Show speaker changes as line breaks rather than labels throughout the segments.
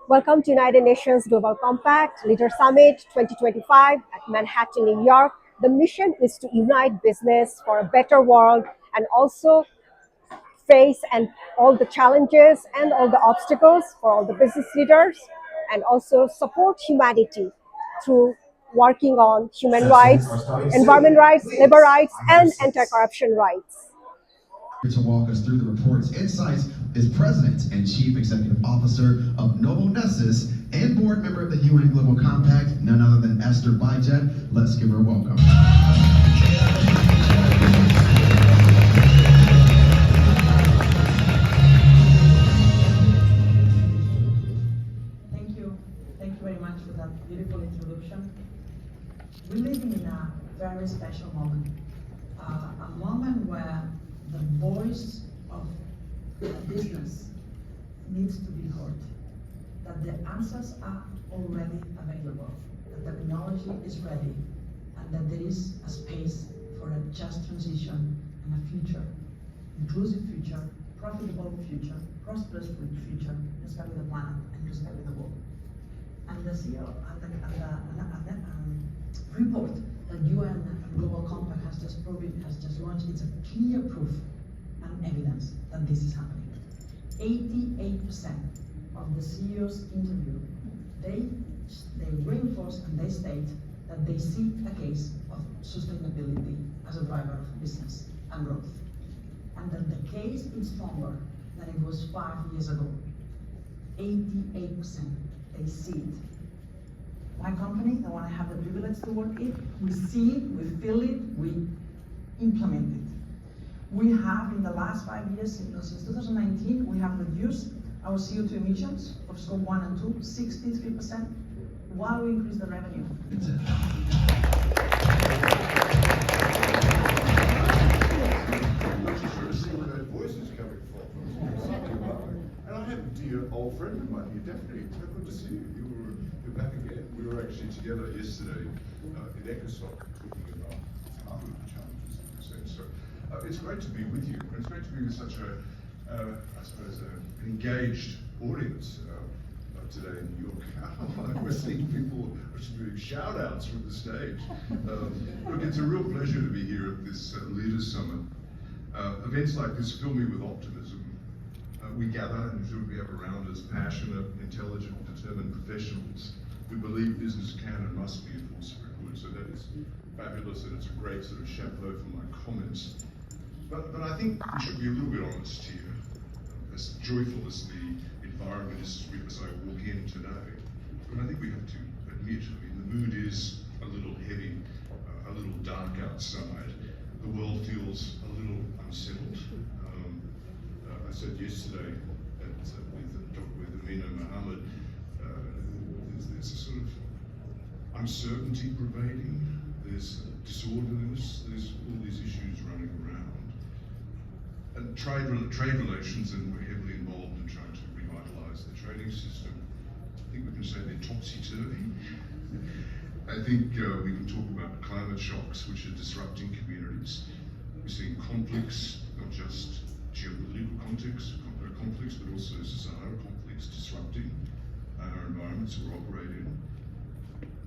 Welcome to United Nations Global Compact Leader Summit 2025 at Manhattan, New York. The mission is to unite business for a better world and also face and all the challenges and all the obstacles for all the business leaders, and also support humanity through working on human rights, environment rights, labor rights, and anti-corruption rights.
To walk us through the report's insights is President and Chief Executive Officer of Novo and board member of the UN Global Compact, none other than Esther Bijat. Let's give her a welcome.
Thank you. Thank you very much for that beautiful introduction. We're living in a very special moment, a moment where the voice of business needs to be heard, that the answers are already available, that the technology is ready, and that there is a space for a just transition and a future, inclusive future, profitable future, prosperous future, respect with the planet and respect with the world. And the CEO and the report that UN Global Compact has just launched, it's a clear proof and evidence that this is happening. 88% of the CEOs interviewed, they reinforce and they state that they see a case of sustainability as a driver of business and growth. And that the case is stronger than it was 5 years ago. 88%, they see it. My company, the one I have the privilege to work in, we see it, we feel it, we implement it. We have, in the last 5 years, since 2019, we have reduced our CO2 emissions of scope 1 and 2, 63%, while we increase the revenue.
Where that voice is coming from. And I had a dear old friend of mine here, definitely. So good to see you. You're back again. We were actually together yesterday in Ecosoc talking about other challenges in the sense. So it's great to be with you. And it's great to be with such a, I suppose, an engaged audience today in New York. We're seeing people doing shout outs from the stage. Look, it's a real pleasure to be here at this Leaders Summit. Events like this fill me with optimism. We gather and we have around us passionate, intelligent, determined professionals who believe business can and must be a force for good. So that is fabulous, and it's a great sort of chapeau for my comments. But I think we should be a little bit honest here. As joyful as the environment is as I walk in today, but I think we have to admit, I mean, the mood is a little heavy, a little dark outside. The world feels a little unsettled. I said yesterday with Amina Mohammed, there's a sort of uncertainty pervading, there's disorderliness, there's all these issues running around. And trade relations, and we're heavily involved in trying to revitalise the trading system. I think we can say they're topsy-turvy. I think we can talk about climate shocks which are disrupting communities. We're seeing conflicts, not just geopolitical conflicts, but also societal conflicts disrupting our environments we operate in.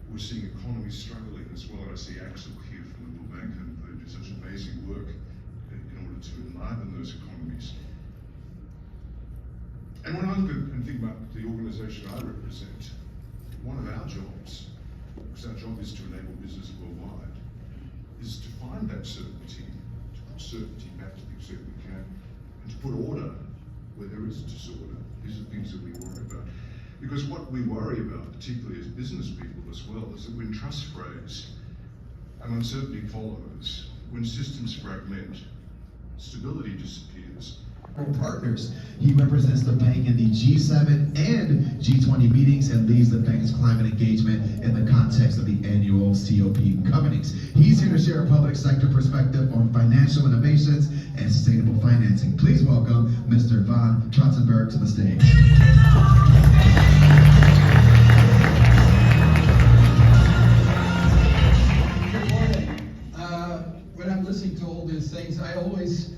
We're seeing economies struggling as well. I see Axel here from the World Bank, and they do such amazing work in order to enliven those economies. And when I look at and think about the organisation I represent, one of our jobs, because our job is to enable business worldwide, is to find that certainty, to put certainty back to the extent we can, and to put order where there is disorder. These are things that we worry about. Because what we worry about, particularly as business people as well, is that when trust frays and uncertainty follows, when systems fragment, stability disappears.
Partners. He represents the bank in the G7 and G20 meetings and leads the bank's climate engagement in the context of the annual COP governance. He's here to share a public sector perspective on financial innovations and sustainable financing. Please welcome Mr. Van Trotzenberg to the stage.
Good morning. When I'm listening to all these things, I always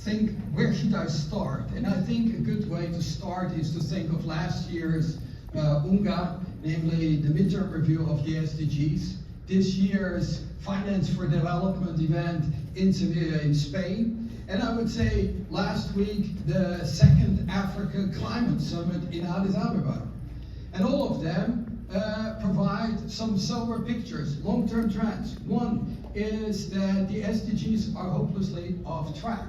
think, where should I start? And I think a good way to start is to think of last year's UNGA, namely the midterm review of the SDGs, this year's Finance for Development event in Sevilla in Spain, and I would say last week the second Africa Climate Summit in Addis Ababa. And all of them provide some sober pictures, long-term trends. One is that the SDGs are hopelessly off track.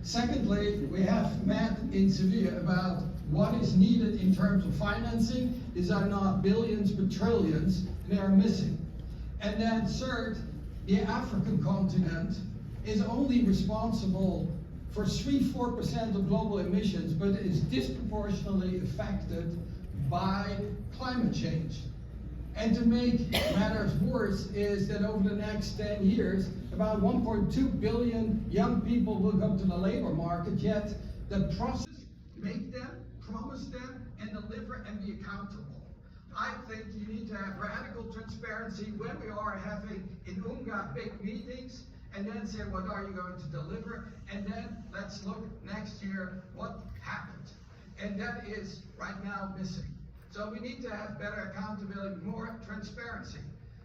Secondly, we have met in Sevilla about what is needed in terms of financing. These are not billions but trillions, and they are missing. And then third, the African continent is only responsible for 3–4% of global emissions, but is disproportionately affected by climate change. And to make matters worse is that over the next 10 years, about 1.2 billion young people will come to the labor market, yet the process, make them, promise them, and deliver and be accountable. I think you need to have radical transparency when we are having in UNGA big meetings, and then say, what are you going to deliver? And then let's look next year what happened. And that is right now missing. So we need to have better accountability, more transparency.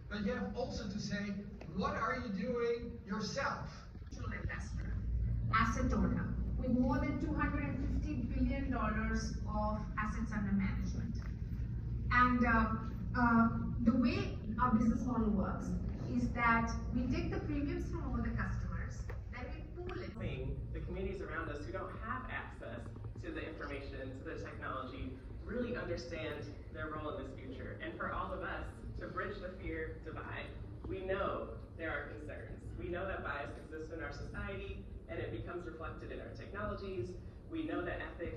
But you have also to say, what are you doing yourself?
Investor, asset owner, with more than $250 billion of assets under management. And the way our business model works is that we take the premiums from all the customers, then we pool it.
The communities around us who don't have access to the information, to the technology, really understand their role in this future. And for all of us to bridge the fear divide, we know there are concerns. We know that bias exists in our society and it becomes reflected in our technologies. We know that ethics